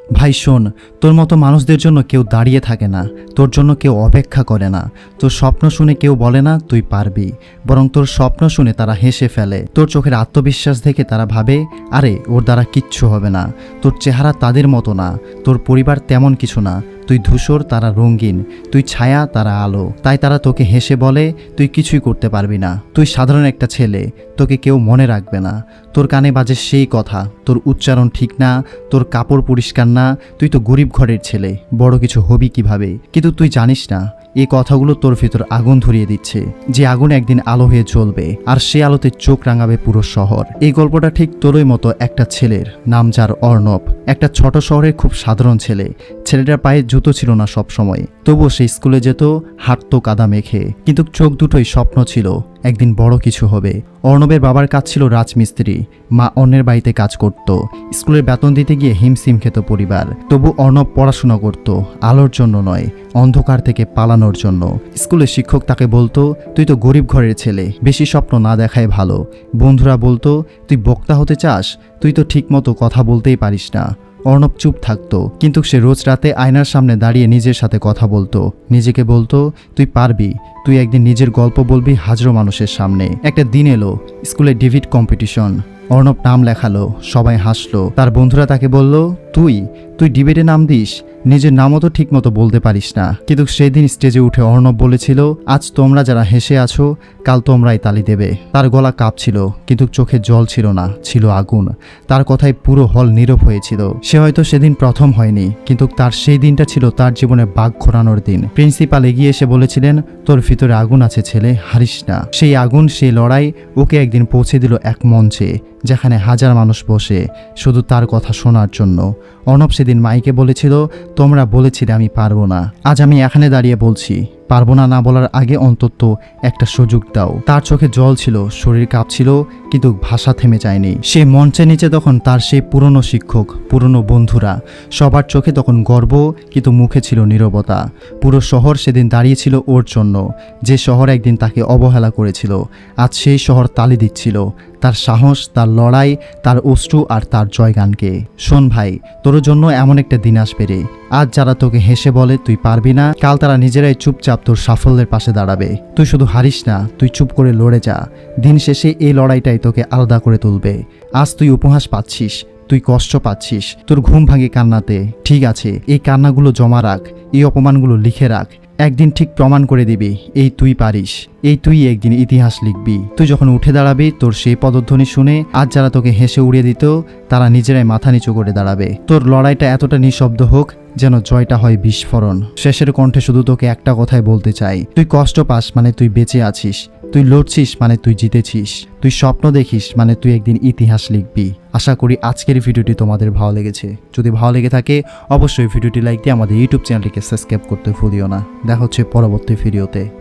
ভাই শোন, তোর মতো মানুষদের জন্য কেউ দাঁড়িয়ে থাকে না, তোর জন্য কেউ অপেক্ষা করে না। তোর স্বপ্ন শুনে কেউ বলে না তুই পারবি, বরং তোর স্বপ্ন শুনে তারা হেসে ফেলে। তোর চোখের আত্মবিশ্বাস দেখে তারা ভাবে আরে ওর দ্বারা কিচ্ছু হবে না। তোর চেহারা তাদের মতো না, তোর পরিবার তেমন কিছু না। তুই ধূসর, তারা রঙিন। তুই ছায়া, তারা আলো। তাই তারা তোকে হেসে বলে তুই কিছুই করতে পারবি না। তুই সাধারণ একটা ছেলে, তোকে কেউ মনে রাখবে না। তোর কানে বাজে সেই কথা, তোর উচ্চারণ ঠিক না, তোর কাপড় পরিষ্কার না, তুই তো গরিব ঘরের ছেলে, বড় কিছু হবি কিভাবে। কিন্তু তুই জানিস না এই কথাগুলো তোর ভিতর আগুন ধরিয়ে দিচ্ছে, যে আগুন একদিন আলো হয়ে জ্বলবে, আর সে আলোতে চোখ রাঙাবে পুরো শহর। এই গল্পটা ঠিক তোরই মতো একটা ছেলের, নাম যার অর্ণব। একটা ছোট শহরের খুব সাধারণ ছেলে। ছেলেটার পায়ে জুতো ছিল না সব সময়, তবুও সে স্কুলে যেত, হাঁটতো কাদা মেখে। কিন্তু চোখ দুটোই স্বপ্ন ছিল একদিন বড় কিছু হবে। অর্ণবের বাবার কাজ ছিল রাজমিস্ত্রি, মা অন্যের বাড়িতে কাজ করত। স্কুলের বেতন দিতে গিয়ে হিমশিম খেত পরিবার। তবু অর্ণব পড়াশোনা করত, আলোর জন্য নয়, অন্ধকার থেকে পালানোর জন্য। স্কুলের শিক্ষক তাকে বলতো তুই তো গরিব ঘরের ছেলে, বেশি স্বপ্ন না দেখাই ভালো। বন্ধুরা বলতো তুই বক্তা হতে চাস, তুই তো ঠিকমতো কথা বলতেই পারিস না। অর্ণব চুপ থাকতো, কিন্তু সে রোজ রাতে আয়নার সামনে দাঁড়িয়ে নিজের সাথে কথা বলতো। নিজেকে বলতো তুই পারবি, তুই একদিন নিজের গল্প বলবি হাজারো মানুষের সামনে। একটা দিন এলো, স্কুলে ডিবেট কম্পিটিশন। অর্ণব নাম লেখালো, সবাই হাসলো। তার বন্ধুরা তাকে বলল তুই তুই ডিবেটে নাম দিস, নিজের নামও তো ঠিক মতো বলতে পারিস না। কিন্তু সেদিন স্টেজে উঠে অর্ণব বলেছিল আজ তোমরা যারা হেসে আছো, কাল তোমরাই তালি দেবে। তার গলা কাঁপছিল, কিন্তু চোখে জল ছিল না, ছিল আগুন। তার কথায় পুরো হল নীরব হয়েছিল। সে হয়তো সেদিন প্রথম হয়নি, কিন্তু তার সেই দিনটা ছিল তার জীবনে বাঘ ঘোরানোর দিন। প্রিন্সিপাল এগিয়ে এসে বলেছিলেন তোর ভিতরে আগুন আছে ছেলে, হারিস না। সেই আগুন, সেই লড়াই ওকে একদিন পৌঁছে দিল এক মঞ্চে, যেখানে হাজার মানুষ বসে শুধু তার কথা শোনার জন্য। অর্ণব সেদিন মাইকে বলেছিল তোমরা বলেছিলে আমি পারবো না, আজ আমি এখানে দাঁড়িয়ে বলছি পারবো না। না বলার আগে অন্তত একটা সুযোগ দাও। তার চোখে জল ছিল, শরীর কাঁপছিল, কিন্তু ভাষা থেমে যায়নি। সে মঞ্চের নিচে তখন তার সেই পুরনো শিক্ষক, পুরনো বন্ধুরা, সবার চোখে তখন গর্ব, কিন্তু মুখে ছিল নীরবতা। পুরো শহর সেদিন দাঁড়িয়েছিল ওর জন্য। যে শহর একদিন তাকে অবহেলা করেছিল, আজ সেই শহর তালি দিচ্ছিল তার সাহস, তার লড়াই, তার অশ্রু আর তার জয়গানকে। শোন ভাই, তোর জন্য এমন একটা দিন আসবে রে, আজ যারা তোকে হেসে বলে তুই পারবি না, কাল তারা নিজেরাই চুপচাপ তোর সাফল্যের পাশে দাঁড়াবে। তুই শুধু হারিস না, তুই চুপ করে লড়ে যা। দিন শেষে এই লড়াইটাই তোকে আলাদা করে তুলবে। আজ তুই উপহাস পাচ্ছিস, তুই কষ্ট পাচ্ছিস, তোর ঘুম ভাঙে কান্নাতে। ঠিক আছে, এই কান্নাগুলো জমা রাখ, এই অপমানগুলো লিখে রাখ। একদিন ঠিক প্রমাণ করে দিবি এই তুই পারিস, এই তুই একদিন ইতিহাস লিখবি। তুই যখন উঠে দাঁড়াবি, তোর সেই পদধ্বনি শুনে আজ যারা তোকে হেসে উড়িয়ে দিত, তারা নিজেরাই মাথা নিচু করে দাঁড়াবে। তোর লড়াইটা এতটা নিঃশব্দ হোক যেন জয়টা হয় বিস্ফোরণ। শেষের কণ্ঠে শুধু তোকে একটা কথাই বলতে চাই, তুই কষ্ট পাস মানে তুই বেঁচে আছিস, তুই লড়ছিস মানে তুই জিতেছিস, তুই স্বপ্ন দেখিস মানে তুই একদিন ইতিহাস লিখবি। আশা করি আজকের ভিডিওটি তোমাদের ভালো লেগেছে। যদি ভালো লেগে থাকে অবশ্যই ভিডিওটি লাইক দিয়ে আমাদের ইউটিউব চ্যানেলটিকে সাবস্ক্রাইব করতে ভুলিও না। দেখা হচ্ছে পরবর্তী ভিডিওতে।